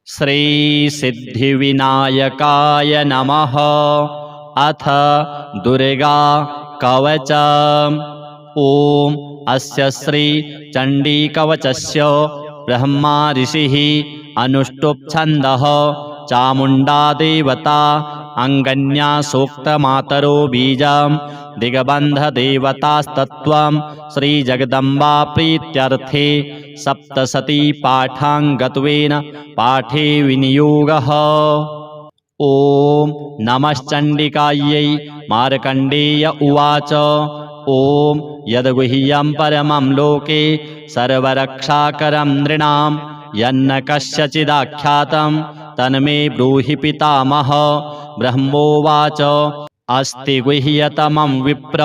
श्री सिद्धिविनायकाय नमः। अथ दुर्गा कवच। ओम अस्य श्री चंडी कवचस्य ब्रह्मा ऋषिः अनुष्टुप् छन्दः चामुण्डा देवता अंगन्या सूक्तमातरो बीजं दिग्बन्ध देवतास्तत्त्वं श्रीजगदम्बा प्रीत्यर्थे सप्तशती पाठाङ्गत्वेन पाठे विनियोगः। ॐ नमश्चण्डिकायै। मार्कण्डेय उवाच। ॐ यद्गुह्यं परमं लोके सर्वरक्षाकरं नृणां यन्न कस्यचिदाख्यातं तन्मे ब्रूहि पितामह। ब्रह्मोवाच। अस्ति गुह्यतमं विप्र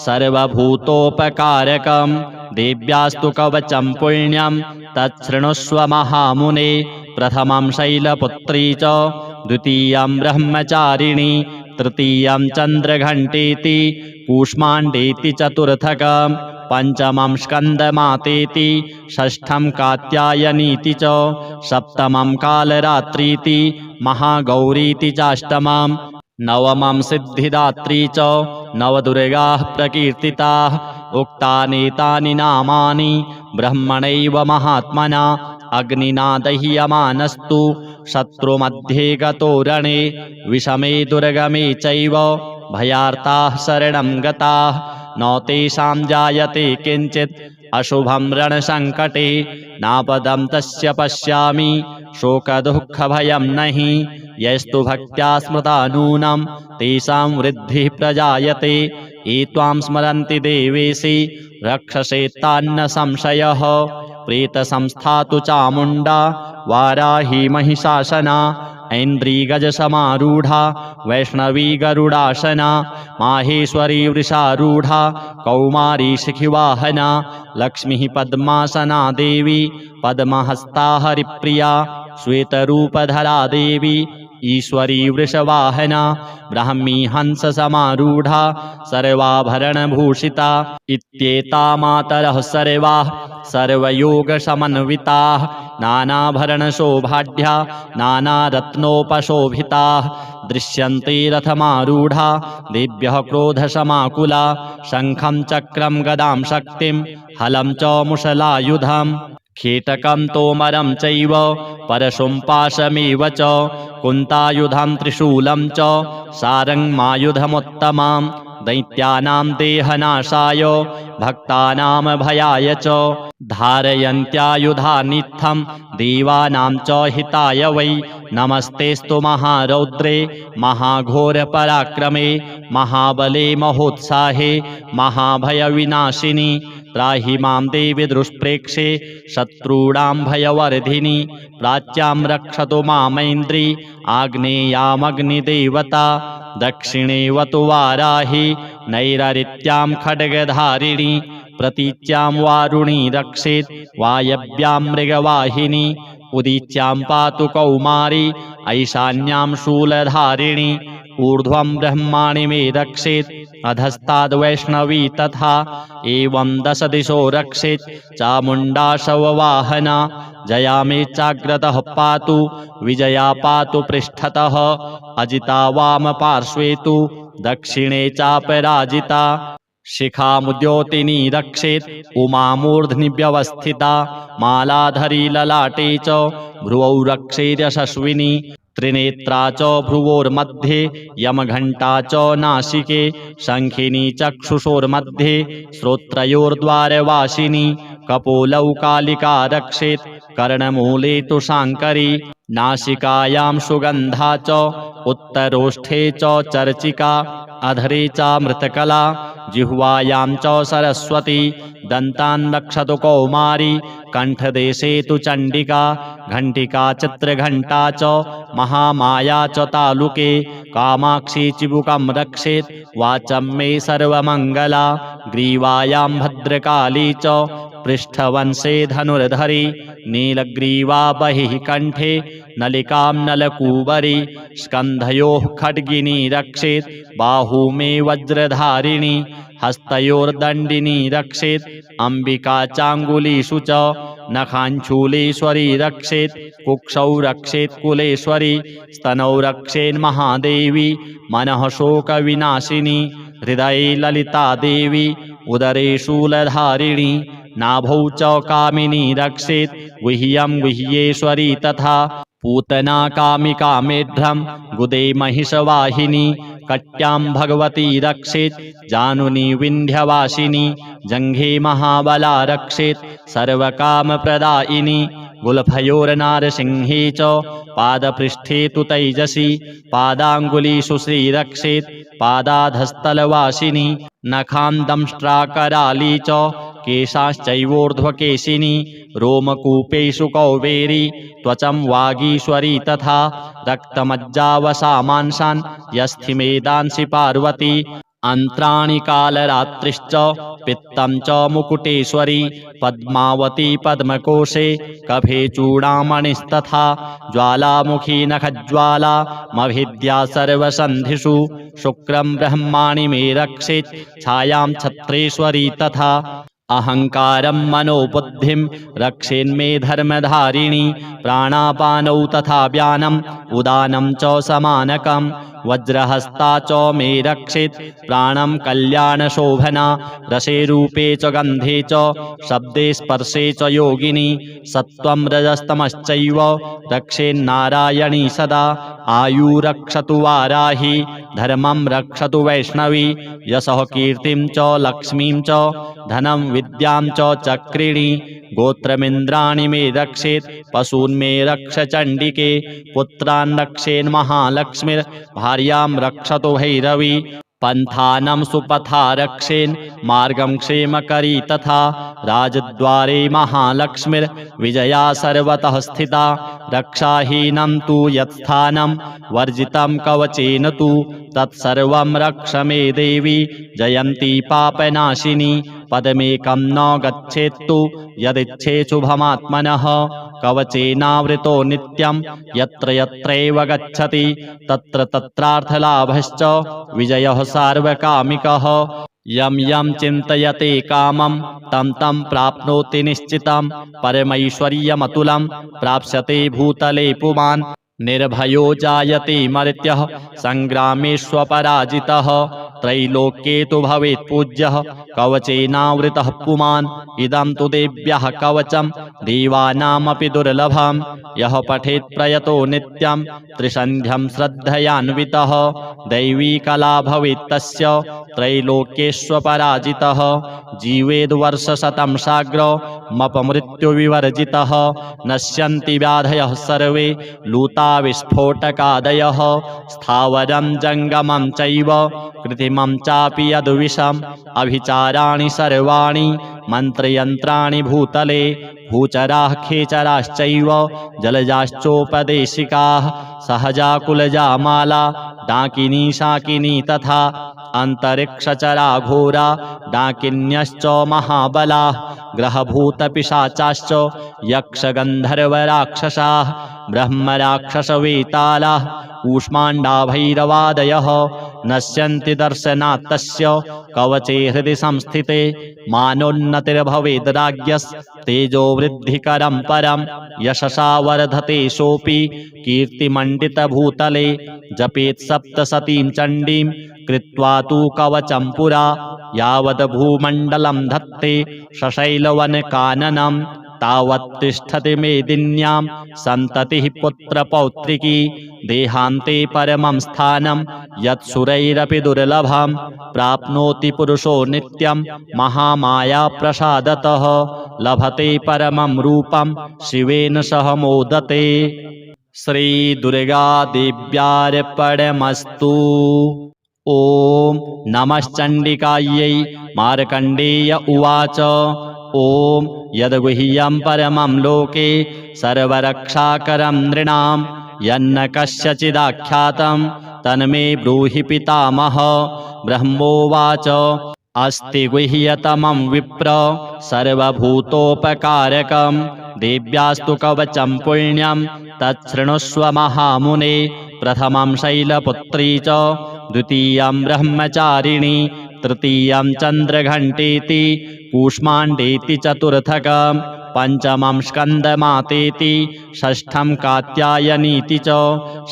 सर्वभूतोपकारकं देव्यास्तु कवचं पुण्यं तच्छृणुष्व महामुने। प्रथमं शैलपुत्री च द्वितीयं ब्रह्मचारिणी तृतीयं चन्द्रघण्टेति कूष्माण्डेति चतुर्थकं पंचमं स्कन्दमातेति षष्ठं कात्यायनीति च सप्तमं कालरात्रीति महागौरीति चाष्टमं नवमं सिद्धिदात्री च नवदुर्गाः प्रकीर्तिताः। उक्तानेतानि नामानि ब्रह्मणैव महात्मना अग्निना दह्यमानस्तु शत्रुमध्ये गतो रणे विषमे दुर्गमे चैव भयार्ताः शरणं गताः न तेषां जायते किञ्चित् अशुभं रणसङ्कटे नापदं तस्य पश्यामि शोकदुःखभयं नहि यस्तु भक्त्या स्मृता नूनं तेषां वृद्धिः प्रजायते। ये त्वां स्मरन्ति देवेशि रक्षसे तान्न संशयः। प्रेतसंस्था तु चामुण्डा वाराही महिषासना ऐन्द्रीगजसमारूढा वैष्णवी गरुडासना माहेश्वरी वृषारूढा कौमारी शिखिवाहना लक्ष्मीः पद्मासना देवी पद्महस्ता हरिप्रिया श्वेतरूपधरा देवी ईश्वरी वृषवाहना ब्राह्मी हंससमारूढा सर्वाभरणभूषिता इत्येता मातरः सर्वाः सर्वयोगसमन्विताः नानाभरणशोभाढ्या नानारत्नोपशोभिताः दृश्यन्ते रथमारूढा देव्यः क्रोधसमाकुला शङ्खं चक्रं गदां शक्तिं हलं च मुशलायुधम् खेटकं तोमरं चैव परशुं पाशमेव च कुन्तायुधं त्रिशूलं च सारङ्गमायुधमुत्तमं दैत्यानां देहनाशाय भक्तानां भयाय च धारयन्त्यायुधानित्थं देवानां च हिताय वै। नमस्तेस्तु महारौद्रे महाघोरपराक्रमे महाबले महोत्साहे महाभयविनाशिनि त्राहि मां देवि दुष्प्रेक्षे शत्रूणां भयवर्धिनि प्राच्यां रक्षतु मामैन्द्री आग्नेयामग्निदेवता दक्षिणे वतु वाराहि नैररित्यां खड्गधारिणी प्रतीच्यां वारुणी रक्षेत् वायव्यां मृगवाहिनी उदीच्यां पातु कौमारी ऐशान्यां शूलधारिणी ऊर्ध्वं ब्रह्माणि मे रक्षेत् अधस्ताद्वैष्णवी तथा एवं दश दिशो रक्षेत् चामुण्डा शववाहना जया मे चाग्रतः पातु विजया पातु पृष्ठतः अजिता वामपार्श्वे तु दक्षिणे चापराजिता शिखामुद्योतिनी रक्षेत् उमामूर्ध्नि व्यवस्थिता मालाधरी ललाटे च भ्रुवौ रक्षेद्यशस्विनी त्रिनेत्रा च भ्रुवोर्मध्ये यमघण्टा च नासिके शङ्खिनी चक्षुषोर्मध्ये श्रोत्रयोर्द्वारवासिनी कपोलौ कालिका रक्षेत् कर्णमूले तु शाङ्करी नासिकायां सुगन्धा च उत्तरोष्ठे च चर्चिका अधरे चामृतकला जिह्वायां च सरस्वती दन्तान् रक्षतु कौमारी कण्ठदेशे तु चण्डिका घण्टिका चित्रघण्टा च महामाया च तालुके कामाक्षी चिबुकं रक्षेत् वाचं मे सर्वमङ्गला ग्रीवायां भद्रकाली च पृष्ठवंशे धनुर्धरी नीलग्रीवा बहिः कण्ठे नलिकां नलकूबरी स्कन्धयोः खड्गिनी रक्षेत् बाहू मे वज्रधारिणी हस्तयोर्दण्डिनी रक्षेत् अंबिका चाङ्गुलीषु च नखाञ्चूलेश्वरी रक्षेत् कुक्षौ रक्षेत् कुलेश्वरी स्तनौ रक्षेन्महादेवी मनः शोकविनाशिनी हृदये ललिता देवी उदरे शूलधारिणी नाभौ च कामिनी रक्षेत् गुह्यं गुह्येश्वरी तथा पूतना कामिका मेढ्रं गुदे महिषवाहिनी कट्यां भगवती रक्षेत् जानुनी विन्ध्यवासिनी जङ्घे महाबला रक्षेत् सर्वकामप्रदायिनी गुल्फयोर्नारसिंहे च पादपृष्ठे तु तैजसी पादाङ्गुलीषु श्रीरक्षेत् पादाधस्तलवासिनी नखान्दंष्ट्राकराली च केशाश्चैवोर्ध्वकेशिनी रोमकूपेषु कौबेरी त्वचं वागीश्वरी तथा रक्तमज्जावसामांसान् यस्थिमेदांसि पार्वती अन्त्राणि कालरात्रिश्च पित्तं च मुकुटेश्वरी पद्मावती पद्मकोशे कफे चूडामणिस्तथा ज्वालामुखी नखज्वाला मभिद्या सर्वसन्धिषु शुक्रं ब्रह्माणि मे रक्षेत् छायां छत्रेश्वरी तथा अहंकारं मनोबुद्धिं रक्षेन्मे धर्मधारिणी प्राणापानौ तथा व्यानम् उदानं च समानकं वज्रहस्ता च मे रक्षेत् प्राणं कल्याणशोभना रसे रूपे च गन्धे च शब्दे स्पर्शे च योगिनी सत्त्वं रजस्तमश्चैव रक्षेन्नारायणी सदा आयुरक्षतु वाराही धर्मं रक्षतु वैष्णवी यशः कीर्तिं च लक्ष्मीं च धनं विद्यां च चक्रिणी गोत्रमिन्द्राणि मे रक्षेत् पशून् मे रक्ष चण्डिके पुत्रान् रक्षेन्महालक्ष्मीर् भार्यां रक्षतु भैरवी पन्थानं सुपथा रक्षेन् मार्गं क्षेमकरी तथा राजद्वारे महालक्ष्मीर् विजया सर्वतः स्थिता रक्षाहीनं तु यत्स्थानं वर्जितं कवचेन तु तत्सर्वं रक्ष मे देवी जयन्ती पापनाशिनी पदमेकं न गच्छेत्तु यदिच्छे शुभमात्मनः कवचेनावृतो नित्यं यत्र यत्रैव गच्छति तत्र तत्रार्थलाभश्च विजयः सार्वकामिकः यं यं चिन्तयते कामं तं तं प्राप्नोति निश्चितं परमैश्वर्यमतुलं प्राप्स्यते भूतले पुमान् निर्भयो जायते मर्त्यः संग्रामेष्वपराजितः त्रैलोक्ये तु भवेत् पूज्यः कवचेनावृतः पुमान् इदं तु देव्यः कवचं देवानामपि दुर्लभं यः पठेत् प्रयतो नित्यं त्रिसन्ध्यं श्रद्धयान्वितः दैवी कला भवेत् तस्य त्रैलोक्येष्वपराजितः जीवेद्वर्षशतं साग्रमपमृत्युविवर्जितः नश्यन्ति व्याधयः सर्वे लूता विस्फोटकादयः स्थावरं जङ्गमं चैव कृत्रिमं चापि यद्विषम् अभिचाराणि सर्वाणि मन्त्रयन्त्राणि भूतले भूचराः खेचराश्चैव जलजाश्चोपदेशिकाः सहजा माला डाकिनी शाकिनी तथा अंतरिक्षचरा घोरा डाकिन्यश्च महाबलाः ग्रहभूतपिशाचाश्च यक्षगन्धर्वराक्षसाः ब्रह्मराक्षसवेतालाः कूष्माण्डाभैरवादयः नश्यन्ति दर्शनात् तस्य कवचे हृदि संस्थिते मानोन्नतिर्भवेद् राज्ञस्तेजोवृद्धिकरं परं यशसा वर्धते सोऽपि कीर्तिमण्डितभूतले जपेत् सप्तशतीं चण्डीं कृत्वा तु कवचं पुरा यावद् भूमण्डलं धत्ते सशैलवनकाननं तावत् तिष्ठति मेदिन्यां सन्ततिः पुत्रपौत्रिकी देहान्ते परमं स्थानं यत्सुरैरपि दुर्लभं प्राप्नोति पुरुषो नित्यं महामायाप्रसादतः लभते परमं रूपं शिवेन सह मोदते। श्रीदुर्गादेव्यार्पणमस्तु। ॐ नमश्चण्डिकायै। मार्कण्डेय उवाच ॐ यद्गुह्यं परमं लोके सर्वरक्षाकरं नृणां यन्न कस्यचिदाख्यातं तन्मे ब्रूहि पितामह। ब्रह्मोवाच अस्ति गुह्यतमं विप्र सर्वभूतोपकारकं देव्यास्तु कवचं पुण्यं तच्छृणुष्व महामुने। प्रथमं शैलपुत्री च द्वितीयं ब्रह्मचारिणी तृतीयं चन्द्रघण्टेति कूष्माण्डेति चतुर्थकं पंचमं स्कन्दमातेति षष्ठं कात्यायनीति च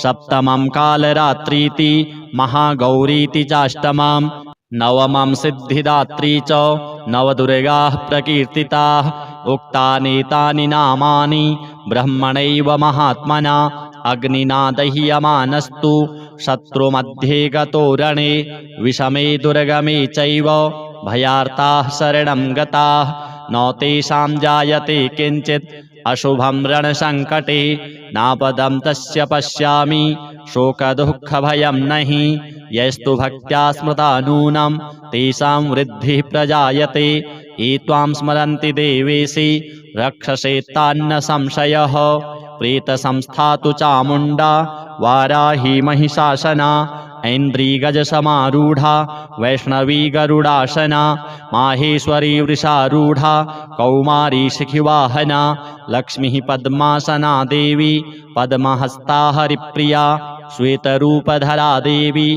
सप्तमं कालरात्रीति महागौरीति चाष्टमं नवमं सिद्धिदात्री च नवदुर्गाः प्रकीर्तिताः उक्तानेतानि नामानि ब्रह्मणैव महात्मना अग्निना दह्यमानस्तु शत्रुमध्ये गतो रणे विषमे दुर्गमे चैव भयार्ताः शरणं गताः न तेषां जायते किञ्चित् अशुभं रणसङ्कटे नापदं तस्य पश्यामि शोकदुःखभयं नहि यस्तु भक्त्या स्मृता नूनं तेषां वृद्धिः प्रजायते ये त्वां स्मरन्ति देवेशि रक्षसे तान्न संशयः प्रेतसंस्था तु चामुण्डा वाराही महिषासना ऐन्द्रीगजसमारूढा वैष्णवी गरुडासना माहेश्वरी वृषारूढा कौमारी शिखिवाहना लक्ष्मीः पद्मासना देवी पद्महस्ता हरिप्रिया श्वेतरूपधरा देवी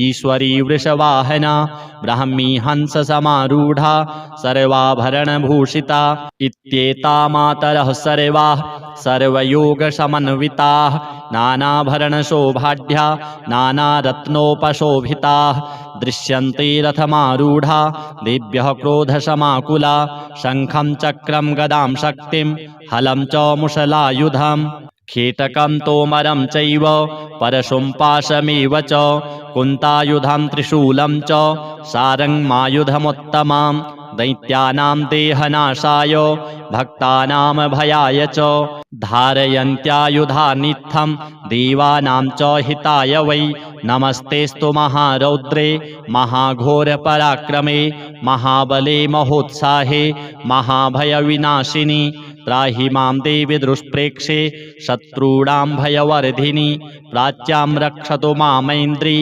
ईश्वरी वृषवाहना ब्राह्मी हंससमारूढा सर्वाभरणभूषिता इत्येता मातरः सर्वाः सर्वयोगसमन्विताः नानाभरणशोभाढ्या नानारत्नोपशोभिताः दृश्यन्ते रथमारूढा देव्यः क्रोधसमाकुला शङ्खं चक्रं गदां शक्तिं हलं च मुशलायुधम् खेटकं तोमरं चैव परशुं पाशमेव च कुन्तायुधं त्रिशूलं च सारङ्गमायुधमुत्तमं दैत्यानां देहनाशाय भक्तानां भयाय च धारयन्त्यायुधानित्थं देवानां च हिताय वै नमस्तेस्तु महारौद्रे महाघोरपराक्रमे महाबले महोत्साहे महाभयविनाशिनि त्राहि मां देवि दुष्प्रेक्षे शत्रूणां भयवर्धिनि प्राच्यां रक्षतु मामैन्द्री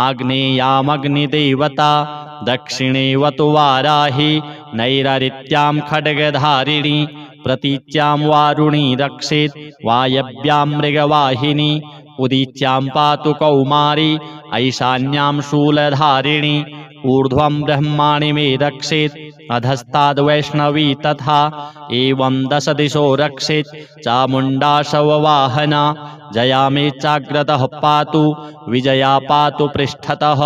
आग्नेयामग्निदेवता दक्षिणेवतु वाराहि नैररित्यां खड्गधारिणी प्रतीच्यां वारुणी रक्षेत् वायव्यां मृगवाहिनी उदीच्यां पातु कौमारी ऐशान्यां शूलधारिणी ऊर्ध्वं ब्रह्माणि मे रक्षेत् अधस्ताद्वैष्णवी तथा एवं दश दिशो रक्षेत् चामुण्डा शववाहना जया मे चाग्रतः पातु विजया पातु पृष्ठतः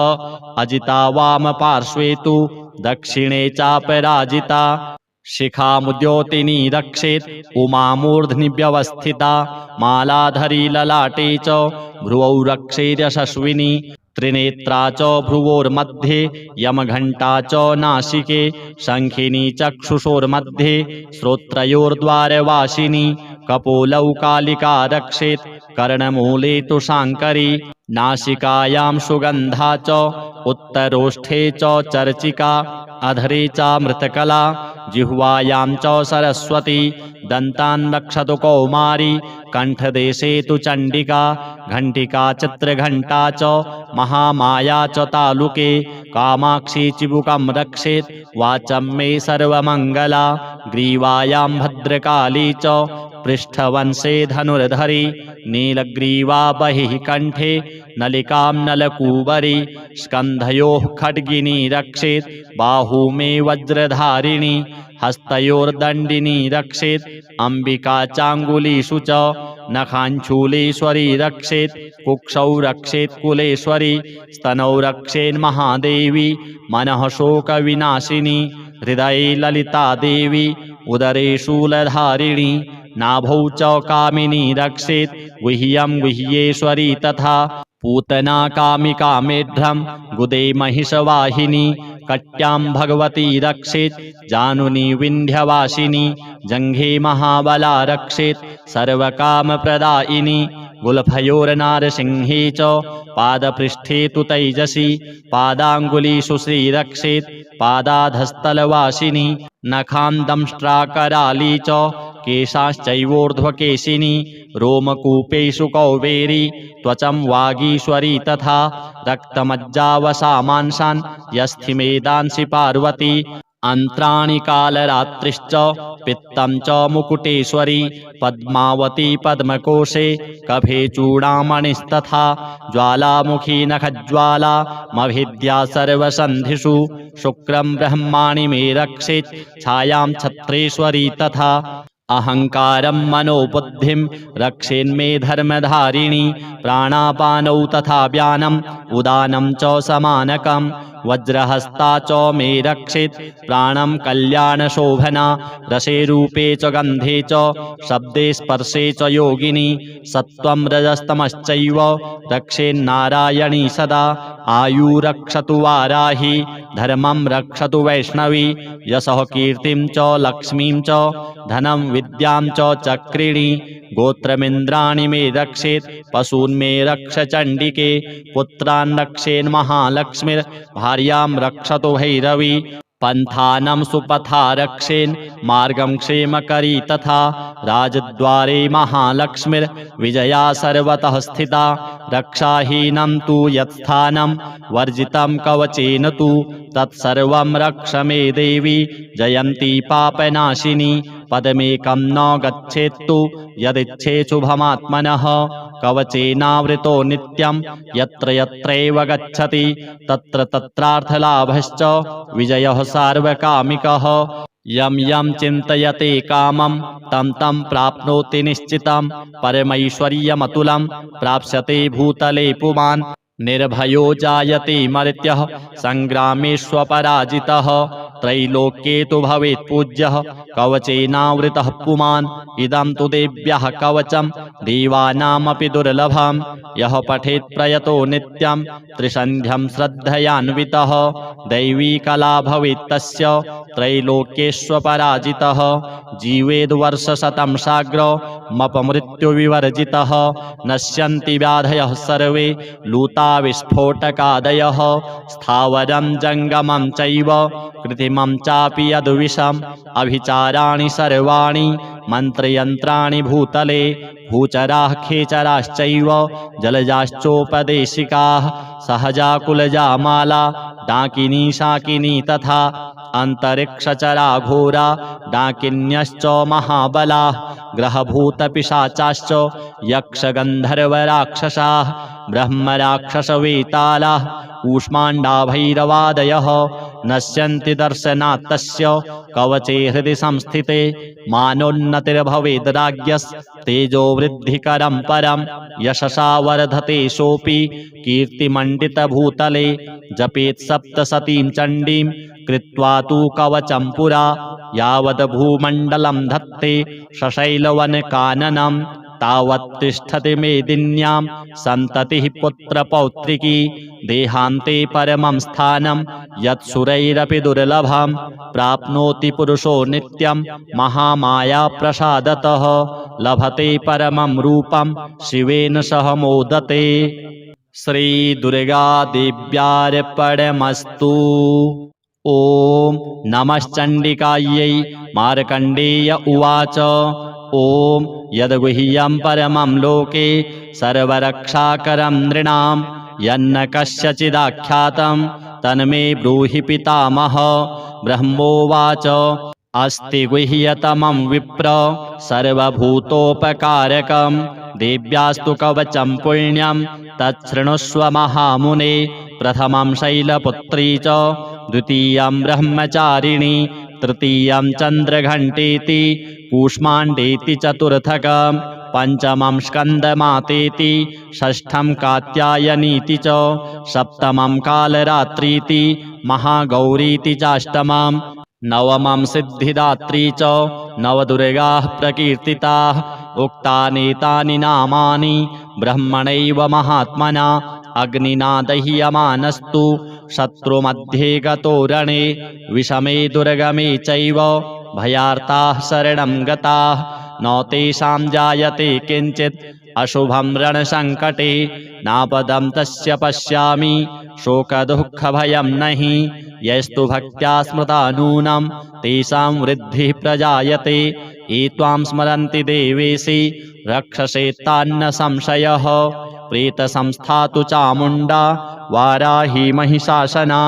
अजिता वामपार्श्वे तु दक्षिणे चापराजिता शिखामुद्योतिनी रक्षेत् उमामूर्ध्नि व्यवस्थिता मालाधरी ललाटे च भ्रुवौ रक्षेर्यशस्विनी त्रिनेत्रा च भ्रुवोर्मध्ये यमघण्टा च नासिके शङ्खिनी चक्षुषोर्मध्ये श्रोत्रयोर्द्वारवासिनी कपोलौ कालिका रक्षेत् कर्णमूले तु शाङ्करी नासिकायां सुगन्धा च उत्तरोष्ठे च चर्चिका अधरे चामृतकला जिह्वायां च सरस्वती दन्तान् रक्षतु कौमारी कण्ठदेशे तु चण्डिका घण्टिका चित्रघण्टा च महामाया च तालुके कामाक्षी चिबुकं रक्षेत् वाचं मे सर्वमङ्गला ग्रीवायां भद्रकाली च पृष्ठवंशे धनुर्धरी नीलग्रीवा बहिः कण्ठे नलिकां नलकूबरी स्कन्धयोः खड्गिनी रक्षेत् बाहू मे वज्रधारिणी हस्तयोर्दण्डिनी रक्षेत् अम्बिका चाङ्गुलीषु च नखाञ्चूलेश्वरी रक्षेत् कुक्षौ रक्षेत् कुलेश्वरी स्तनौ रक्षेन्महादेवी मनः शोकविनाशिनी हृदये ललिता देवी उदरे शूलधारिणी नाभौ च कामिनी रक्षेत् गुह्यं गुह्येश्वरी तथा पूतना कामिका मेढ्रं गुदे महिषवाहिनी कट्यां भगवती रक्षेत् जानुनी विन्ध्यवासिनी जङ्घे महाबला रक्षेत् सर्वकामप्रदायिनी गुल्फयोर्नारसिंहे च पादपृष्ठे तु तैजसी पादाङ्गुलीषु श्रीरक्षेत् पादाधस्तलवासिनी नखां दंष्ट्राकराली च केशाश्चैवोर्ध्वकेशिनी रोमकूपेषु कौबेरी त्वचं वागीश्वरी तथा रक्तमज्जावसामांसान् यस्थिमेदांसि पार्वती अन्त्राणि कालरात्रिश्च पित्तं च मुकुटेश्वरी पद्मावती पद्मकोशे कफे चूडामणिस्तथा ज्वालामुखी नखज्वाला मभिद्या सर्वसन्धिषु शुक्रं ब्रह्माणि मे रक्षेत् छायां छत्रेश्वरी तथा अहंकारं मनोबुद्धिं रक्षेन्मे धर्मधारिणी प्राणापानौ तथा व्यानम् उदानं च समानकम् वज्रहस्ता च मे रक्षेत् प्राणं कल्याणशोभना रसे रूपे च गन्धे च शब्दे स्पर्शे च योगिनी सत्त्वं रजस्तमश्चैव रक्षेन्नारायणी सदा आयुरक्षतु वाराही धर्मं रक्षतु वैष्णवी यशः कीर्तिं च लक्ष्मीं च धनं विद्यां च चक्रिणी गोत्रमिन्द्राणि मे रक्षेत् पशून् मे रक्ष चण्डिके पुत्रान् रक्षेन् महालक्ष्मीर् भार्यां रक्षतु भैरवी पन्थानं सुपथा रक्षेन् मार्गं क्षेमकरी तथा राजद्वारे महालक्ष्मीर्विजया सर्वतः स्थिता रक्षाहीनं तु यत्स्थानं वर्जितं कवचेन तु तत्सर्वं रक्ष मे देवी जयन्ती पापनाशिनी पदमेकं न गच्छेत्तु यदिच्छेच्छुभमात्मनः कवचेनावृतो नित्यं यत्र यत्रैव गच्छति तत्र तत्रार्थलाभश्च विजयः सार्वकामिकः यं यं चिन्तयते कामं तं तं प्राप्नोति निश्चितं परमैश्वर्यमतुलं प्राप्स्यते भूतले पुमान् निर्भयो जायते मर्त्यः संग्रामेष्वपराजितः त्रैलोक्ये तु भवेत् पूज्यः कवचेनावृतः पुमान् इदं तु देव्यः कवचं देवानामपि दुर्लभं यः पठेत् प्रयतो नित्यं त्रिसन्ध्यं श्रद्धयान्वितः दैवी कला भवेत् तस्य त्रैलोक्येष्वपराजितः जीवेद्वर्षशतं साग्रमपमृत्युविवर्जितः नश्यन्ति व्याधयः सर्वे लूता विस्फोटकादयः स्थावरं जङ्गमं चैव कृत्रिमं चापि यद्विषम् अभिचाराणि सर्वाणि मन्त्रयन्त्राणि भूतले भूचराः खेचराश्चैव जलजाश्चोपदेशिकाः सहजा कुलजा माला डाकिनी शाकिनी तथा अन्तरिक्षचरा घोरा डाकिन्यश्च महाबलाः ग्रहभूतपिशाचाश्च यक्षगन्धर्वराक्षसाः ब्रह्मराक्षसवेतालाः कूष्माण्डाभैरवादयः नश्यन्ति दर्शनात् तस्य कवचे हृदि संस्थिते मानोन्नतिर्भवेद् राज्ञस्तेजोवृद्धिकरं परं यशसा वर्धते सोऽपि कीर्तिमण्डितभूतले जपेत् सप्तशतीं चण्डीं कृत्वा तु कवचं पुरा यावद् भूमण्डलं धत्ते सशैलवनकाननं तावत् तिष्ठति मेदिन्यां सन्ततिः पुत्रपौत्रिकी देहान्ते परमं स्थानं यत्सुरैरपि दुर्लभं प्राप्नोति पुरुषो नित्यं महामायाप्रसादतः लभते परमं रूपं शिवेन सह मोदते। श्रीदुर्गादेव्यार्पणमस्तु। ॐ नमश्चण्डिकायै। मार्कण्डेय उवाच ॐ यद्गुह्यं परमं लोके सर्वरक्षाकरं नृणां यन्न कस्यचिदाख्यातं तन्मे ब्रूहि पितामह। ब्रह्मोवाच अस्ति गुह्यतमं विप्र सर्वभूतोपकारकं देव्यास्तु कवचं पुण्यं तच्छृणुष्व महामुने। प्रथमं शैलपुत्री च द्वितीयं ब्रह्मचारिणी तृतीयं चन्द्रघण्टेति कूष्माण्डेति चतुर्थकं पंचमं स्कन्दमातेति षष्ठं कात्यायनीति च सप्तमं कालरात्रीति महागौरीति चाष्टमं नवमं सिद्धिदात्री च नवदुर्गाः प्रकीर्तिताः। उक्तानेतानि नामानि ब्रह्मणैव महात्मना अग्निना दह्यमानस्तु शत्रुमध्ये गतो रणे विषमे दुर्गमे चैव भयार्ताः शरणं गताः न तेषां जायते किञ्चित् अशुभं रणसङ्कटे नापदं तस्य पश्यामि शोकदुःखभयं नहि यस्तु भक्त्या स्मृता नूनं तेषां वृद्धिः प्रजायते ये त्वां स्मरन्ति देवेशि रक्षसे तान्न संशयः। प्रेतसंस्था तु चामुण्डा वाराही महिषासना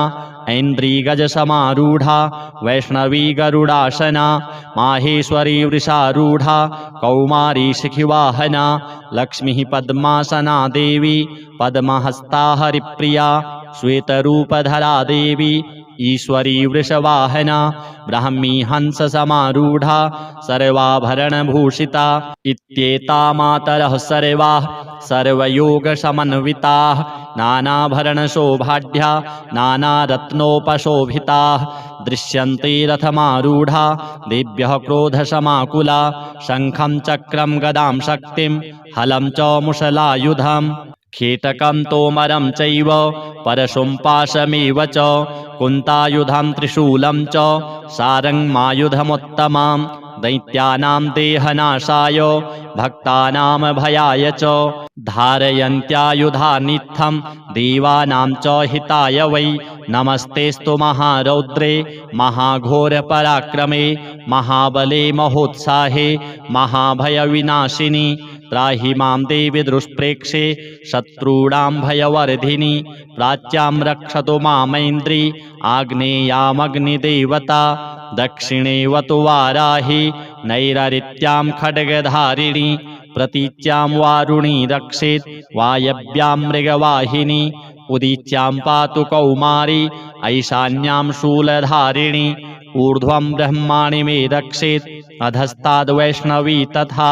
ऐन्द्रीगजसमारूढा वैष्णवी गरुडासना माहेश्वरी वृषारूढा कौमारी शिखिवाहना लक्ष्मीः पद्मासना देवी पद्महस्ता हरिप्रिया श्वेतरूपधरा देवी ईश्वरी वृषवाहना ब्राह्मी हंस समारूढ़ा सर्वाभरणभूषिता इत्येता मातरः सर्वाः सर्वयोगसमन्विताः नानाभरणशोभाढ्या नानारत्नोपशोभिताः दृश्यन्ते रथमारूढा देव्यः क्रोधसमाकुला शङ्खं चक्रं गदां शक्तिं हलं च मुशलायुधम् खेटकं तोमरं चैव परशुं पाशमेव च कुन्तायुधं त्रिशूलं च सारङ्गमायुधमुत्तमं दैत्यानां देहनाशाय भक्तानां भयाय च धारयन्त्यायुधानित्थं देवानां च हिताय वै नमस्तेस्तु महारौद्रे महाघोरपराक्रमे महाबले महोत्साहे महाभयविनाशिनि त्राहि मां देवि दुष्प्रेक्षे शत्रूणां भयवर्धिनि प्राच्यां रक्षतु मामैन्द्री आग्नेयामग्निदेवता दक्षिणेवतु वाराहि नैररित्यां खड्गधारिणी प्रतीच्यां वारुणी रक्षेत् वायव्यां मृगवाहिनी उदीच्यां पातु कौमारी ऐशान्यां शूलधारिणी ऊर्ध्वं ब्रह्माणि मे रक्षेत् अधस्ताद्वैष्णवी तथा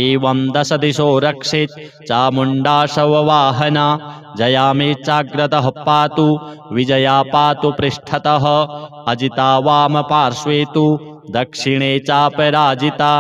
एवं दश दिशो रक्षेत् चामुण्डाशववाहना जया मे चाग्रतः पातु विजया पातु पृष्ठतः अजिता वामपार्श्वे तु दक्षिणे चापराजिता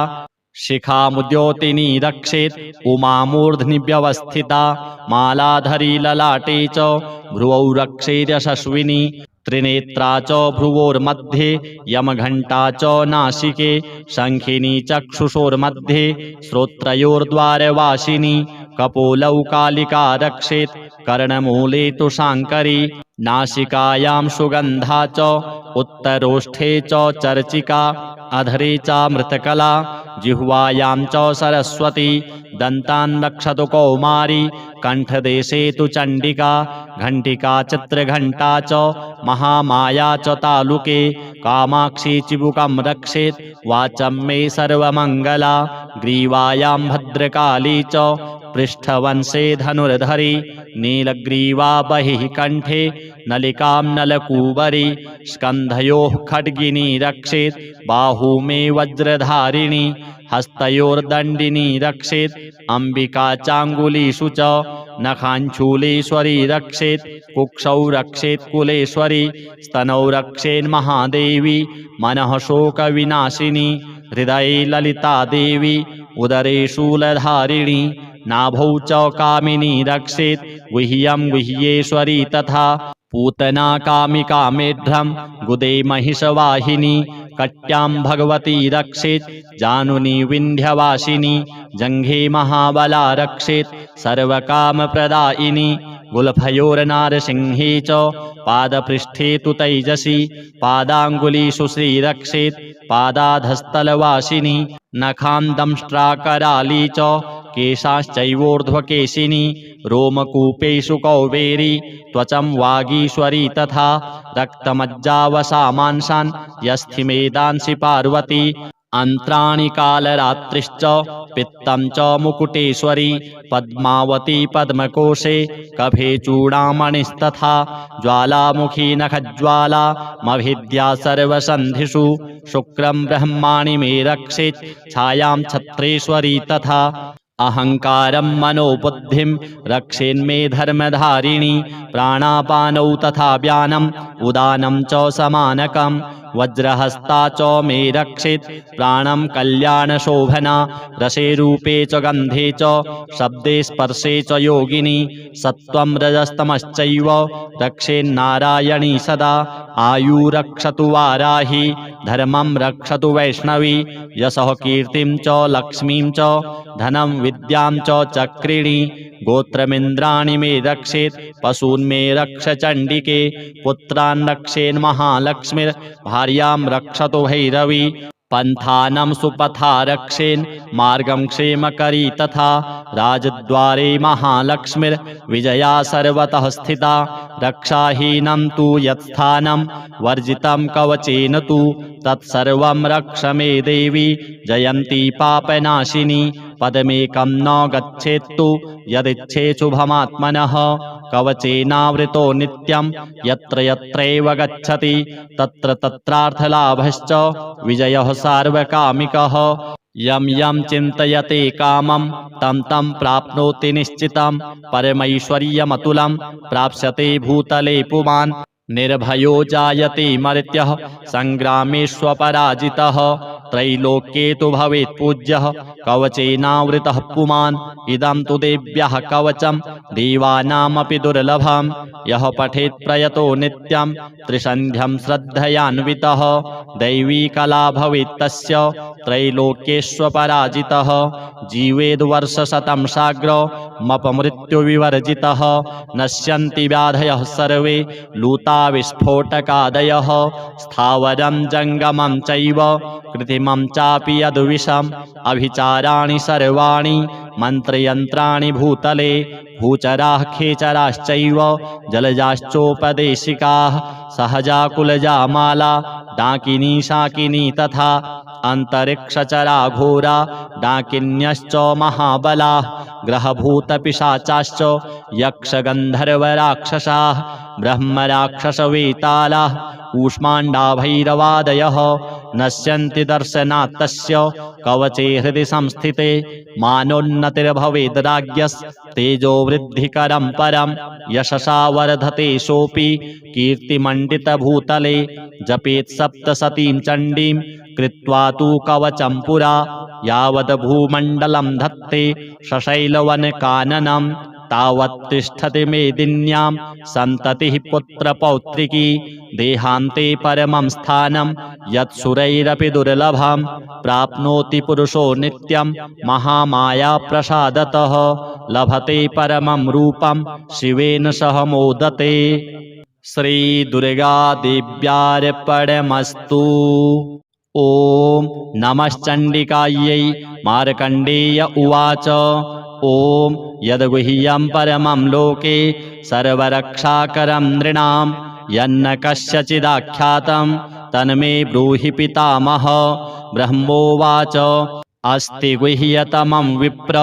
शिखामुद्योतिनी रक्षेत् उमामूर्ध्नि व्यवस्थिता मालाधरी ललाटे च भ्रुवौ रक्षेद्यशस्विनी त्रिनेत्रा च भ्रुवोर्मध्ये यमघण्टा च नासिके शङ्खिनी चक्षुषोर्मध्ये श्रोत्रयोर्द्वारवासिनी कपोलौ कालिका रक्षेत् कर्णमूले तु शाङ्करी नासिकायां सुगन्धा च उत्तरोष्ठे च चर्चिका अधरे चामृतकला जिह्वायां च सरस्वती दन्तान् रक्षतु कौमारी कण्ठदेशे तु चण्डिका घण्टिका चित्रघण्टा च महामाया च तालुके कामाक्षी चिबुकं रक्षेत् वाचं मे सर्वमङ्गला ग्रीवायां भद्रकाली च पृष्ठवंशे धनुर्धरी नीलग्रीवा बहिः कण्ठे नलिकां नलकूबरी स्कन्धयोः खड्गिनी रक्षेत् बाहू मे वज्रधारिणी हस्तयोर्दण्डिनी रक्षेत् अम्बिका चाङ्गुलीषु च नखाञ्चूलेश्वरी रक्षेत् कुक्षौ रक्षेत् कुलेश्वरी स्तनौ रक्षेन्महादेवी मनः शोकविनाशिनी हृदये ललिता देवी उदरे शूलधारिणी नाभौ च कामिनी रक्षेत् गुह्यं गुह्येश्वरी तथा पूतना कामिका मेढ्रं गुदे महिषवाहिनी कट्यां भगवती रक्षेत् जानुनी विन्ध्यवासिनी जङ्घे महाबला रक्षेत् सर्वकामप्रदायिनी गुल्फयोर्नारसिंहे च पादपृष्ठे तु तैजसी पादाङ्गुलीषु श्रीरक्षेत् पादाधस्तलवासिनी नखां दंष्ट्राकराली च केशाश्चैवोर्ध्वकेशिनी रोमकूपेषु कौबेरी त्वचं वागीश्वरी तथा रक्तमज्जावसामांसान् यस्थिमेदांसि पार्वती अन्त्राणि कालरात्रिश्च पित्तं च मुकुटेश्वरी पद्मावती पद्मकोशे कफे चूडामणिस्तथा ज्वालामुखी नखज्वाला मभिद्या सर्वसन्धिषु शुक्रं ब्रह्माणि मे रक्षेत् छायां छत्रेश्वरी तथा अहङ्कारं मनोबुद्धिं रक्षेन्मे धर्मधारिणी प्राणापानौ तथा व्यानम् उदानं च समानकं वज्रहस्ता च मे रक्षेत् प्राणं कल्याणशोभना रसे रूपे च गन्धे च शब्दे स्पर्शे च योगिनी सत्त्वं रजस्तमश्चैव रक्षेन्नारायणी सदा आयुरक्षतु वाराही धर्मं रक्षतु वैष्णवी यशः कीर्तिं च लक्ष्मीं च धनं विद्यां च चक्रिणी गोत्रमिन्द्राणि मे रक्षेत् पशून् मे रक्ष चण्डिके पुत्रान् रक्षेन्महालक्ष्मीर्भार्यां रक्षतु भैरवी पंथानं सुपथा रक्षेन् मार्गं क्षेमकरी तथा राजद्वारे महालक्ष्मीर्विजया सर्वतः स्थिता रक्षाहीनं तु यत्स्थानं वर्जितं कवचेन तु तत्सर्वं रक्ष मे देवी जयन्ती पापनाशिनी पदमेकं न गच्छेत्तु यदिच्छेत् शुभमात्मनः कवचेनावृतो नित्यं यत्र यत्रैव गच्छति तत्र तत्रार्थलाभश्च विजयः सार्वकामिकः यं यं चिन्तयते कामं तं तं प्राप्नोति निश्चितं परमैश्वर्यमतुलं प्राप्स्यते भूतले पुमान् निर्भयो जायते मर्त्यः संग्रामेष्वपराजितः त्रैलोक्ये तु भवेत् पूज्यः कवचेनावृतः पुमान् इदं तु देव्यः कवचं देवानामपि दुर्लभं यः पठेत् प्रयतो नित्यं त्रिसन्ध्यं श्रद्धयान्वितः दैवी कला भवेत् तस्य त्रैलोक्येष्वपराजितः जीवेद्वर्षशतं साग्रमपमृत्युविवर्जितः नश्यन्ति व्याधयः सर्वे लूता विस्फोटकादयः स्थावरं जङ्गमं चैव कृत्रिमं चापि यद्विषम् अभिचाराणि सर्वाणि मन्त्रयन्त्राणि भूतले भूचराः खेचराश्चैव जलजाश्चोपदेशिकाः सहजा कुलजा माला डाकिनी शाकिनी तथा अंतरिक्षचरा घोरा डाकिन्यश्च महाबलाः ग्रहभूतपिशाचाश्च यक्षगन्धर्वराक्षसाः ब्रह्मराक्षसवेतालाः कूष्माण्डाभैरवादयः नश्यन्ति दर्शनात् तस्य कवचे हृदि संस्थिते मानोन्नतिर्भवेद् राज्ञस्तेजोवृद्धिकरं परं यशसा वर्धते सोऽपि कीर्तिमण्डितभूतले जपेत् सप्तशतीं चण्डीं कृत्वा तु कवचं पुरा यावद् भूमण्डलं धत्ते सशैलवनकाननं तावत् तिष्ठति मेदिन्यां सन्ततिः पुत्रपौत्रिकी देहान्ते परमं स्थानं यत्सुरैरपि दुर्लभं प्राप्नोति पुरुषो नित्यं महामायाप्रसादतः लभते परमं रूपं शिवेन सह मोदते। श्रीदुर्गादेव्यार्पणमस्तु। ॐ नमश्चण्डिकायै। मार्कण्डेय उवाच ॐ यद्गुह्यं परमं लोके सर्वरक्षाकरं नृणां यन्न कस्यचिदाख्यातं तन्मे ब्रूहि पितामह। ब्रह्मोवाच अस्ति गुह्यतमं विप्र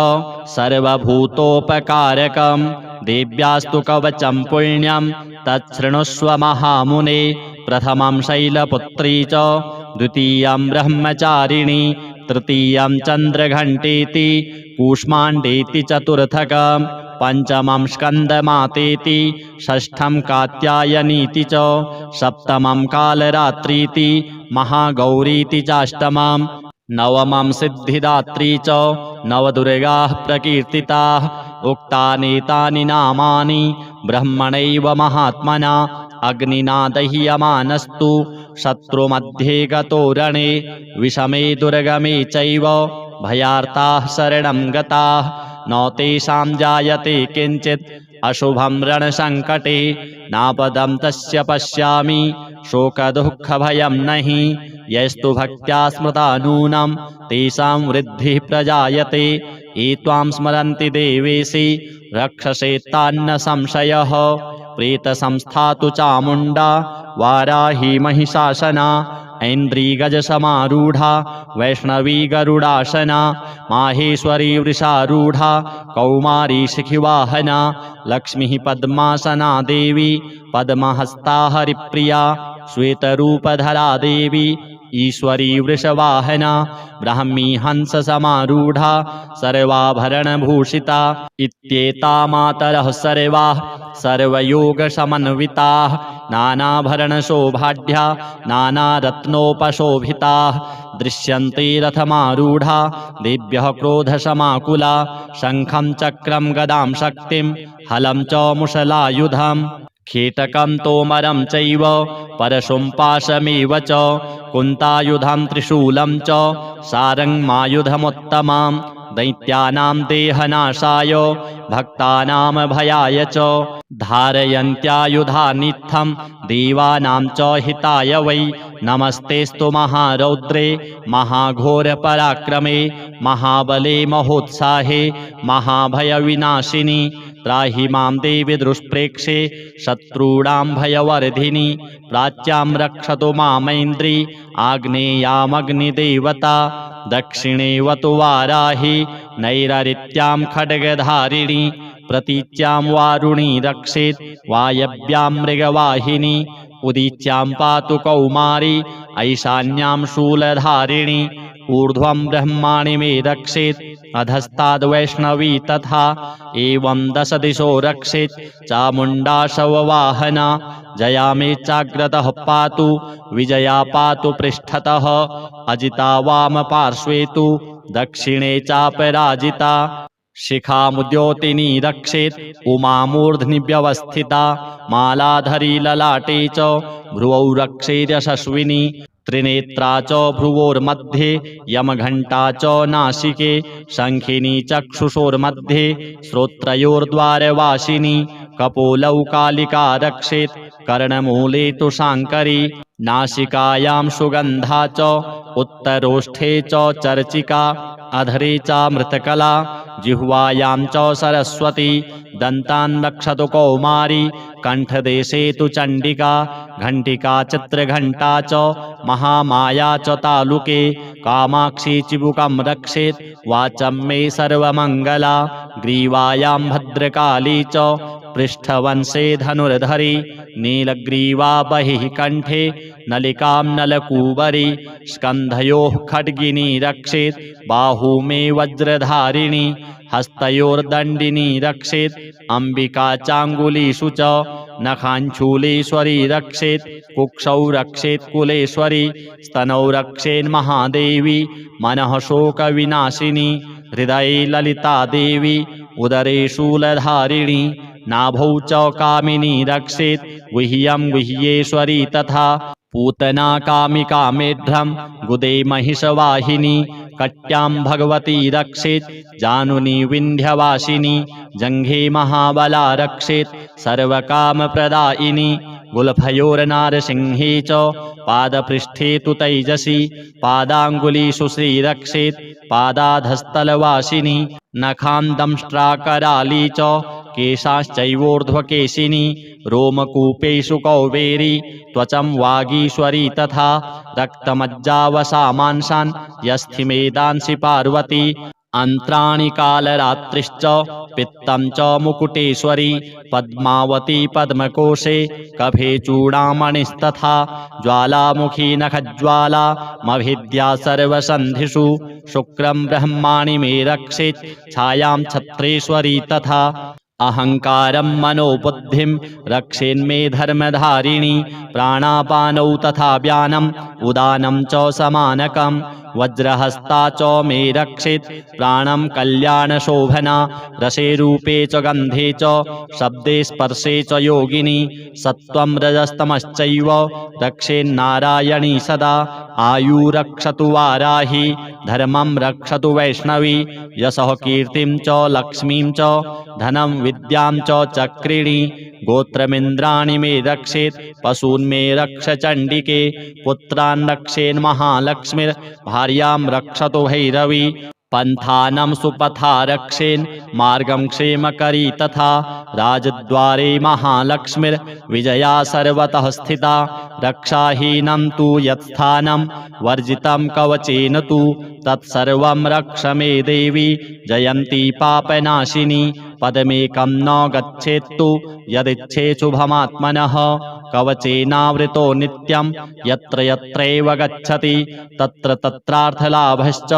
सर्वभूतोपकारकं देव्यास्तु कवचं पुण्यं तच्छृणुष्व महामुने। प्रथमं शैलपुत्री च द्वितीयं ब्रह्मचारिणी तृतीयं चन्द्रघण्टेति कूष्माण्डेति चतुर्थकं पंचमं स्कन्दमातेति षष्ठं कात्यायनीति च सप्तमं कालरात्रीति महागौरीति चाष्टमं नवमं सिद्धिदात्री च नवदुर्गाः प्रकीर्तिताः। उक्तानेतानि नामानि ब्रह्मणैव महात्मना अग्निना दह्यमानस्तु शत्रुमध्ये गतो रणे विषमे दुर्गमे चैव भयार्ताः शरणं गताः न तेषां जायते किञ्चित् अशुभं रणसङ्कटे नापदं तस्य पश्यामि शोकदुःखभयं नहि यस्तु भक्त्या स्मृता नूनं तेषां वृद्धिः प्रजायते। ये त्वां स्मरन्ति देवेशि रक्षसे तान्न संशयः। प्रेतसंस्था तु चामुण्डा वाराही महिषासना ऐन्द्रीगजसमारूढा वैष्णवी गरुडासना माहेश्वरी वृषारूढा कौमारी शिखिवाहना लक्ष्मीः पद्मासना देवी पद्महस्ता हरिप्रिया श्वेतरूपधरा देवी ईश्वरी वृषवाहना ब्राह्मी हंससमारूढा सर्वाभरणभूषिता इत्येता मातरः सर्वाः सर्वयोगसमन्विताः नानाभरणशोभाढ्या नानारत्नोपशोभिताः दृश्यन्ते रथमारूढा देव्यः क्रोधसमाकुला शङ्खं चक्रं गदां शक्तिं हलं च मुशलायुधम् खेटकं तोमरं चैव परशुं पाशमेव च कुन्तायुधं त्रिशूलं च सारङ्गमायुधमुत्तमं दैत्यानां देहनाशाय भक्तानां भयाय च धारयन्त्यायुधानित्थं देवानां च हिताय वै। नमस्तेस्तु महारौद्रे महाघोरपराक्रमे महाबले महोत्साहे महाभयविनाशिनि। त्राहि मां देवि दुष्प्रेक्षे शत्रूणां भयवर्धिनि। प्राच्यां रक्षतु मामैन्द्री आग्नेयामग्निदेवता। दक्षिणेवतु वाराहि नैररित्यां खड्गधारिणि। प्रतीच्यां वारुणी रक्षेत् वायव्यां मृगवाहिनी। उदीच्यां पातु कौमारी ऐशान्यां शूलधारिणी। ऊर्ध्वं ब्रह्माणि मे रक्षेत् अधस्ताद्वैष्णवी तथा। एवं दश दिशो रक्षेत् चामुण्डा शववाहना। जया मे चाग्रतः पातु विजया पातु पृष्ठतः। अजिता वामपार्श्वे तु दक्षिणे चापराजिता। शिखामुद्योतिनी रक्षेत् उमामूर्ध्नि व्यवस्थिता। मालाधरी ललाटे च भ्रुवौ रक्षेद्यशस्विनी। त्रिनेत्रा च भ्रुवोर्मध्ये यमघण्टा च नासिके। शङ्खिनी चक्षुषोर्मध्ये श्रोत्रयोर्द्वारवासिनी। कपोलौ कालिका रक्षेत् कर्णमूले तु शाङ्करी। नासिकायां सुगन्धा च उत्तरोष्ठे च चर्चिका। अधरे चामृतकला जिह्वायां च सरस्वती। दन्तान् रक्षतु कौमारी कण्ठदेशे तु चण्डिका। घण्टिका चित्रघण्टा च महामाया च तालुके। कामाक्षी चिबुकं रक्षेत् वाचं मे सर्वमङ्गला। ग्रीवायां भद्रकाली च पृष्ठवंशे धनुर्धरी। नीलग्रीवा बहिः कण्ठे नलिकां नलकूबरी। स्कन्धयोः खड्गिनी रक्षेत् बाहू मे वज्रधारिणी। हस्तयोर्दण्डिनी रक्षेत् अम्बिका चाङ्गुलीषु च। नखाञ्चूलेश्वरी रक्षेत् कुक्षौ रक्षेत् कुलेश्वरी। स्तनौ रक्षेन्महादेवी मनः शोकविनाशिनी। हृदये ललिता देवी उदरे शूलधारिणी। नाभौ च कामिनी रक्षेत् गुह्यं गुह्येश्वरी तथा। पूतना कामिका मेढ्रं गुदे महिषवाहिनी। कट्यां भगवती रक्षेत् जानुनी विन्ध्यवासिनी। जङ्घे महाबला रक्षेत् सर्वकामप्रदायिनी। गुल्फयोर्नारसिंहे च पादपृष्ठे तु तैजसी। पादाङ्गुलीषु श्रीरक्षेत् पादाधस्तलवासिनी। नखान् दंष्ट्राकराली च केशाश्चैवोर्ध्वकेशिनी। रोमकूपेषु कौबेरी त्वचं वागीश्वरी तथा। रक्तमज्जावसामांसान् यस्थिमेदांसि पार्वती। अन्त्राणि कालरात्रिश्च पित्तं च मुकुटेश्वरी। पद्मावती पद्मकोशे कफे चूडामणिस्तथा। ज्वालामुखी नखज्वाला मभिद्या सर्वसन्धिषु। शुक्रं ब्रह्माणि मे रक्षेत् छायां छत्रेश्वरी तथा। अहङ्कारं मनोबुद्धिं रक्षेन्मे धर्मधारिणी। प्राणापानौ तथा व्यानम् उदानं च समानकम्। वज्रहस्ता च मे रक्षेत् प्राणं कल्याणशोभना। रसे रूपे च गन्धे च शब्दे स्पर्शे च योगिनी। सत्त्वं रजस्तमश्चैव रक्षेन्नारायणी सदा। आयुरक्षतु वाराही धर्मं रक्षतु वैष्णवी। यशः कीर्तिं च लक्ष्मीं च धनं विद्यां च चक्रिणी। गोत्रमिन्द्राणि मे रक्षेत् पशून् मे रक्ष चण्डिके। पुत्रान् रक्षेन्महालक्ष्मीर्भार्यां रक्षतु भैरवी। पन्थानं सुपथा रक्षेन् मार्गं क्षेमकरी तथा। राजद्वारे महालक्ष्मीर्विजया सर्वतः स्थिता। रक्षाहीनं तु यत्स्थानं वर्जितं कवचेन तु तत्सर्वं रक्ष मे देवी जयन्ती पापनाशिनी। पदमेकं न गच्छेत्तु यदिच्छेषु भमात्मनः। कवचेनावृतो नित्यं यत्र यत्रैव गच्छति तत्र तत्रार्थलाभश्च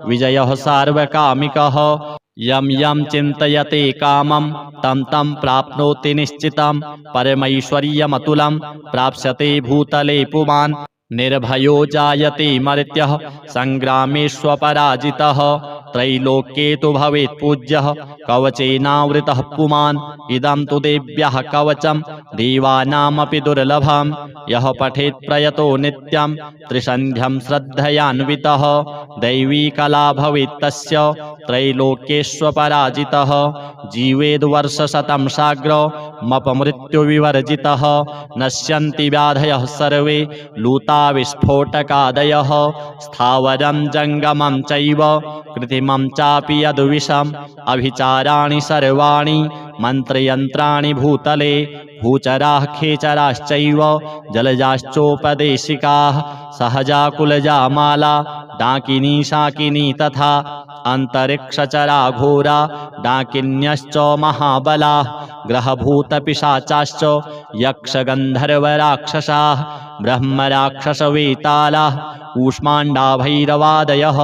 विजयः सार्वकामिकः। यं यं चिन्तयते कामं तं तं प्राप्नोति निश्चितं। परमैश्वर्यमतुलं प्राप्स्यते भूतले पुमान्। निर्भयो जायते मर्त्यः सङ्ग्रामेष्वपराजितः त्रैलोक्ये तु भवेत् पूज्यः कवचेनावृतः पुमान् इदं तु देव्यः कवचं देवानामपि दुर्लभं यः पठेत् प्रयतो नित्यं त्रिसन्ध्यं श्रद्धयान्वितः दैवी कला भवेत् तस्य त्रैलोक्येष्वपराजितः जीवेद्वर्षशतं साग्रमपमृत्युविवर्जितः नश्यन्ति व्याधयः सर्वे लूता विस्फोटकादयः स्थावरं जङ्गमं चैव कृत्रिमं चापि यद्विषम् अभिचाराणि सर्वाणि मन्त्रयन्त्राणि भूतले भूचराः खेचराश्चैव जलजाश्चोपदेशिकाः सहजा माला डाकिनी शाकिनी तथा अन्तरिक्षचरा घोरा डाकिन्यश्च महाबलाः ग्रहभूतपिशाचाश्च यक्षगन्धर्वराक्षसाः ब्रह्मराक्षसवेतालाः कूष्माण्डाभैरवादयः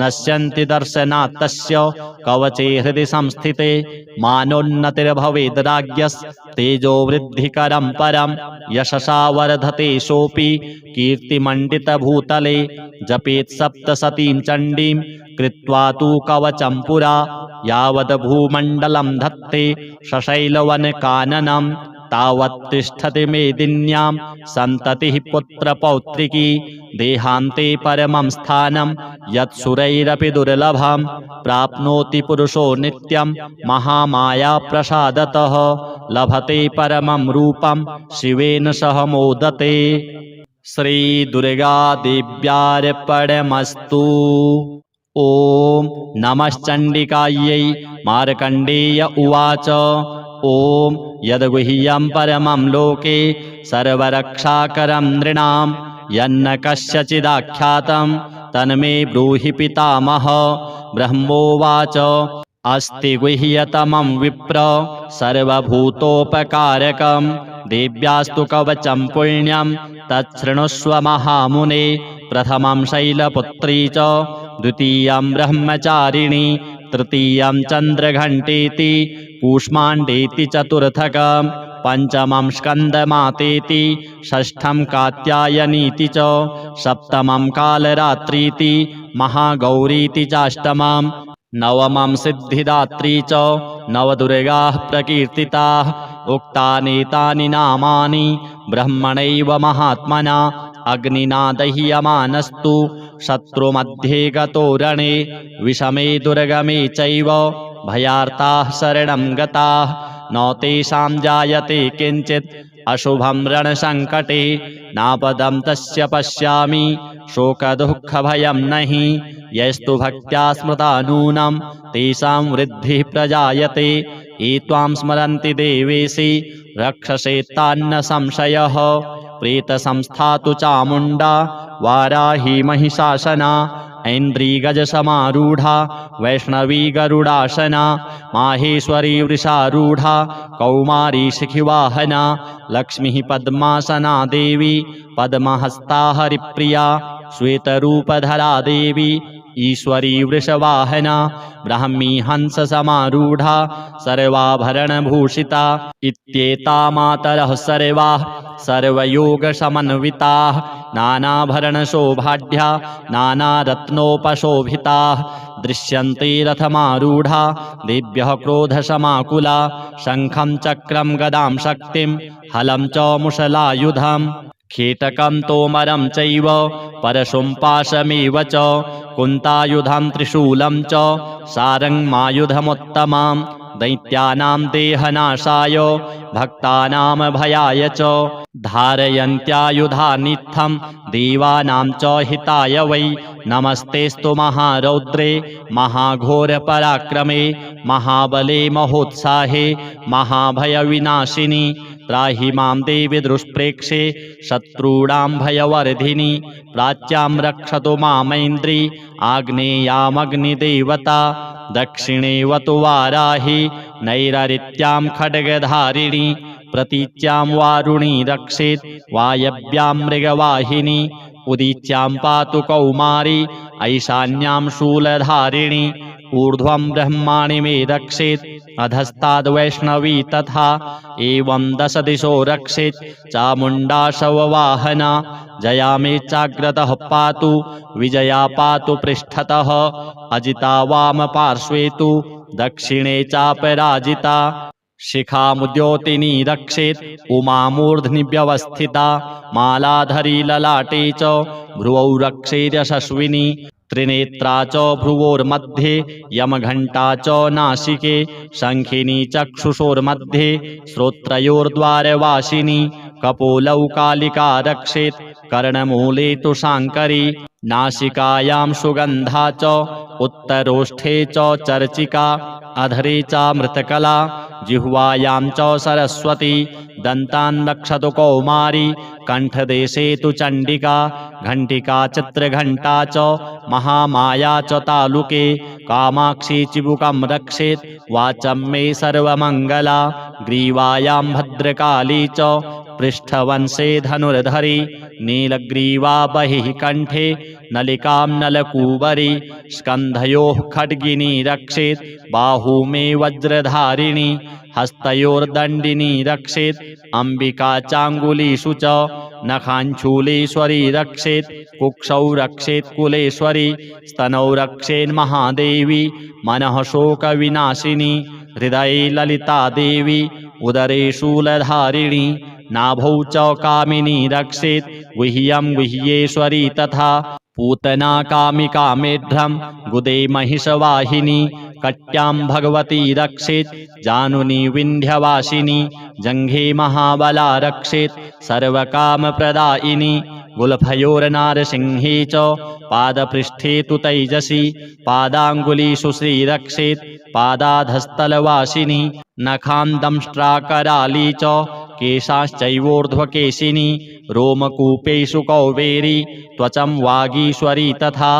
नश्यन्ति दर्शनात् तस्य कवचे हृदि संस्थिते मानोन्नतिर्भवेद् राज्ञस्तेजोवृद्धिकरं परं यशसा वर्धते सोऽपि कीर्तिमण्डितभूतले जपेत् सप्तशतीं चण्डीं कृत्वा तु कवचं पुरा यावद् भूमण्डलं धत्ते सशैलवनकाननं तावत् तिष्ठति मेदिन्यां सन्ततिः पुत्रपौत्रिकी देहान्ते परमं स्थानं यत्सुरैरपि दुर्लभं प्राप्नोति पुरुषो नित्यं महामायाप्रसादतः लभते परमं रूपं शिवेन सह मोदते। श्रीदुर्गादेव्यार्पणमस्तु। ॐ नमश्चण्डिकायै। मार्कण्डेय उवाच ॐ यद्गुह्यं परमं लोके सर्वरक्षाकरं नृणां यन्न कस्यचिदाख्यातं तन्मे ब्रूहि पितामह। ब्रह्मोवाच अस्ति गुह्यतमं विप्र सर्वभूतोपकारकं देव्यास्तु कवचं पुण्यं तच्छृणुष्व महामुने। प्रथमं शैलपुत्री च द्वितीयं ब्रह्मचारिणी तृतीयं चन्द्रघण्टेति कूष्माण्डेति चतुर्थकं पंचमं स्कन्दमातेति षष्ठं कात्यायनीति च सप्तमं कालरात्रीति महागौरीति चाष्टमं नवमं सिद्धिदात्री च नवदुर्गाः प्रकीर्तिताः। उक्तानेतानि नामानि ब्रह्मणैव महात्मना अग्निना दह्यमानस्तु शत्रुमध्ये गतो रणे विषमे दुर्गमे चैव भयार्ताः शरणं गताः न तेषां जायते किञ्चित् अशुभं रणसङ्कटे नापदं तस्य पश्यामि शोकदुःखभयं नहि यस्तु भक्त्या स्मृता नूनं तेषां वृद्धिः प्रजायते ये त्वां स्मरन्ति देवेशि रक्षसे तान्न संशयः। प्रेतसंस्था तु चामुण्डा वाराही महिषासना ऐन्द्रीगजसमारूढा वैष्णवी गरुडासना माहेश्वरी वृषारूढा कौमारी शिखिवाहना लक्ष्मीः पद्मासना देवी पद्महस्ता हरिप्रिया श्वेतरूपधरा देवी ईश्वरी वृषवाहना ब्राह्मी हंससमारूढा सर्वाभरणभूषिता इत्येता मातरः सर्वाः सर्वयोगसमन्विताः नानाभरणशोभाढ्या नानारत्नोपशोभिताः दृश्यन्ते रथमारूढा देव्यः क्रोधसमाकुला शङ्खं चक्रं गदां शक्तिं हलं च मुशलायुधम् खेटकं तोमरं चैव परशुं पाशमेव च कुन्तायुधं त्रिशूलं च सारङ्गमायुधमुत्तमं दैत्यानां देहनाशाय भक्तानां भयाय च धारयन्त्यायुधानित्थं देवानां च हिताय वै नमस्तेस्तु महारौद्रे महाघोरपराक्रमे महाबले महोत्साहे महाभयविनाशिनि त्राहि मां देवि दुष्प्रेक्षे शत्रूणां भयवर्धिनि प्राच्यां रक्षतु मामैन्द्री आग्नेयामग्निदेवता दक्षिणेवतु वाराहि नैररित्यां खड्गधारिणी प्रतीच्यां वारुणी रक्षेत् वायव्यां मृगवाहिनी उदीच्यां पातु कौमारी ऐशान्यां शूलधारिणी ऊर्ध्वं ब्रह्माणि मे रक्षेत् अधस्ताद्वैष्णवी तथा एवं 10 दिशो रक्षेत् चामुण्डा शववाहना जया मे चाग्रतः पातु विजया पातु पृष्ठतः अजिता वामपार्श्वे तु दक्षिणे चापराजिता शिखामुद्योतिनी रक्षेत् उमा मूर्ध्नि व्यवस्थिता मालाधरी ललाटे च भ्रुवौ रक्षेर्यशस्विनी त्रिनेत्रा च भ्रुवोर्मध्ये यमघण्टा च नासिके शङ्खिनी चक्षुषोर्मध्ये श्रोत्रयोर्द्वारवासिनी कपोलौ कालिका रक्षेत् कर्णमूले तु शाङ्करी नासिकायां सुगन्धा च उत्तरोष्ठे च चर्चिका अधरे चामृतकला जिह्वायां च सरस्वती दन्तान् रक्षतु कौमारी कण्ठदेशे तु चण्डिका घण्टिका चित्रघण्टा च महामाया च तालुके कामाक्षी चिबुकं रक्षेत् वाचं मे सर्वमङ्गला ग्रीवायां भद्रकाली च पृष्ठवंशे धनुर्धरी नीलग्रीवा बहिः कण्ठे नलिकां नलकूबरी स्कन्धयोः खड्गिनी रक्षेत् बाहू मे वज्रधारिणी हस्तयोर्दण्डिनी रक्षेत् अम्बिका चाङ्गुलीषु च नखाञ्चूलेश्वरी रक्षेत् कुक्षौ रक्षेत् कुलेश्वरी स्तनौ रक्षेन्महादेवी मनः शोकविनाशिनी हृदये ललिता देवी उदरे शूलधारिणी नाभौ च कामिनी रक्षेत् गुह्यं गुह्येश्वरी तथा पूतना कामिका मेढ्रं गुदे महिषवाहिनी कट्यां भगवती रक्षेत् जानुनी विन्ध्यवासिनी जङ्घे महाबला रक्षेत् सर्वकामप्रदायिनी गुल्फयोर्नारसिंहे च पादपृष्ठे तु तैजसी पादाङ्गुलीषु श्रीरक्षेत् पादाधस्तलवासिनी नखां दंष्ट्राकराली च केशाश्चैवोर्ध्वकेशिनी रोमकूपेषु कौबेरी त्वचं वागीश्वरी तथा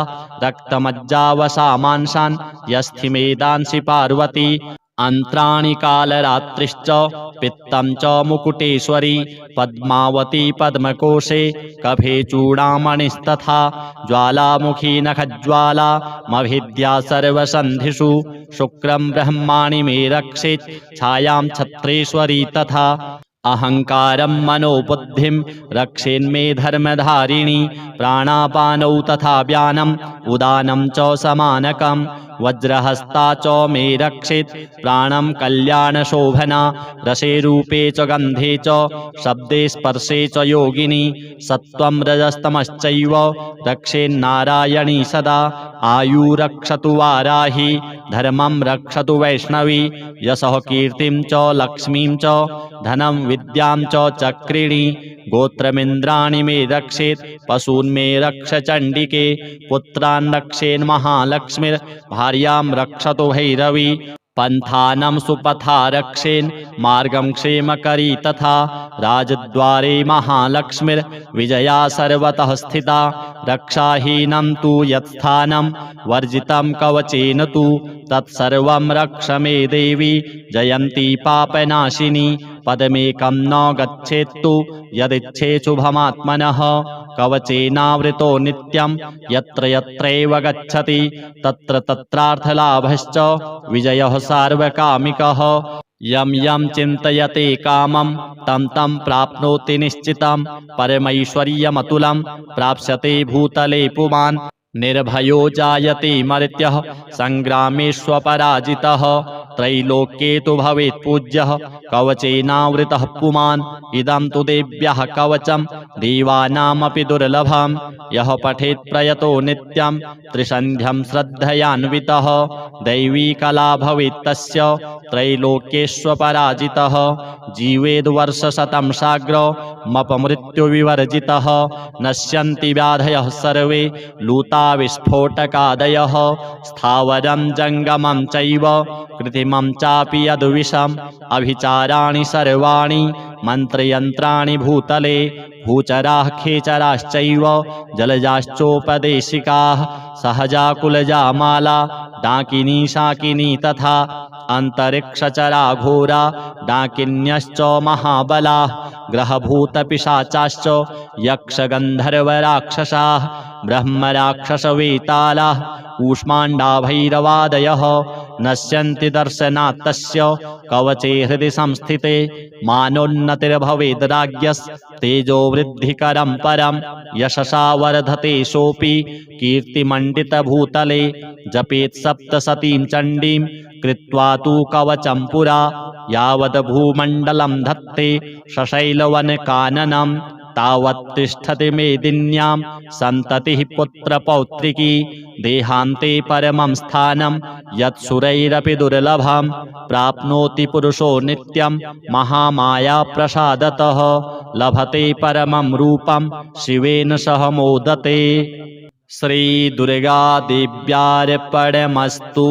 रक्तमज्जावसामांसान् यस्थिमेदांसि पार्वती अन्त्राणि कालरात्रिश्च पित्तं च मुकुटेश्वरी पद्मावती पद्मकोशे कफे चूडामणिस्तथा ज्वालामुखी नखज्वाला मभिद्या सर्वसन्धिषु शुक्रं ब्रह्माणि मे रक्षेत् छायां छत्रेश्वरी तथा अहङ्कारं मनोबुद्धिं रक्षेन्मे धर्मधारिणी प्राणापानौ तथा व्यानम् उदानं च समानकं वज्रहस्ता च मे रक्षेत् प्राणं कल्याणशोभना रसे रूपे च गन्धे च शब्दे स्पर्शे च योगिनी सत्त्वं रजस्तमश्चैव रक्षेन्नारायणी सदा आयु रक्षतु वाराही धर्मं रक्षतु वैष्णवी यशः कीर्तिं च लक्ष्मीं च धनं विद्यां च चक्रिणी गोत्रमिन्द्राणि मे रक्षेत् पशून् मे रक्ष चण्डिके पुत्रान् रक्षेन्महालक्ष्मीर् भार्यां रक्षतु भैरवी पन्थानं सुपथा रक्षेन् मार्गं क्षेमकरी तथा राजद्वारे महालक्ष्मीर्विजया सर्वतः स्थिता रक्षाहीनं तु यत्स्थानं वर्जितं कवचेन तु तत्सर्वं रक्ष मे देवी जयन्ती पापनाशिनी पदमेकं न गच्छेत्तु यदिच्छे शुभमात्मनः कवचेनावृतो नित्यं यत्र यत्रैव गच्छति तत्र तत्रार्थलाभश्च विजयः सार्वकामिकः यं यं चिन्तयते कामं तं तं प्राप्नोति निश्चितं परमैश्वर्यमतुलं प्राप्स्यते भूतले पुमान् निर्भयो जायते मर्त्यः सङ्ग्रामेष्वपराजितः त्रैलोक्ये तु भवेत् पूज्यः कवचेनावृतः पुमान् इदं तु देव्यः कवचं देवानामपि दुर्लभं यः पठेत् प्रयतो नित्यं त्रिसन्ध्यं श्रद्धयान्वितः दैवी कला भवेत् तस्य त्रैलोक्येष्वपराजितः जीवेद्वर्षशतं साग्रमपमृत्युविवर्जितः नश्यन्ति व्याधयः सर्वे लूता विस्फोटकादयः स्थावरं जङ्गमं चैव कृत्रिमं चापि यद्विषम् अभिचाराणि सर्वाणि मन्त्रयन्त्राणि भूतले भूचराः खेचराश्चैव जलजाश्चोपदेशिकाः सहजाकुलजामाला डाकिनी शाकिनी तथा अन्तरिक्षचरा घोरा डाकिन्यश्च महाबलाः ग्रहभूतपिशाचाश्च यक्षगन्धर्वराक्षसाः ब्रह्मराक्षसवेतालाः कूष्माण्डा भैरवादयः नश्यन्ति दर्शनात् तस्य कवचे हृदि संस्थिते मानोन्नतिर्भवेद् राज्ञस्तेजो वृद्धिकरं परं यशसा वर्धते सोऽपि कीर्तिमण्डितभूतले जपेत् सप्तशतीं चण्डीं कृत्वा तु कवचं पुरा यावद् भूमण्डलं धत्ते सशैलवनकाननं तावत् तिष्ठति मेदिन्यां सन्ततिः पुत्रपौत्रिकी देहान्ते परमं स्थानं यत्सुरैरपि दुर्लभं प्राप्नोति पुरुषो नित्यं महामायाप्रसादतः लभते परमं रूपं शिवेन सह मोदते। श्रीदुर्गादेव्यार्पणमस्तु।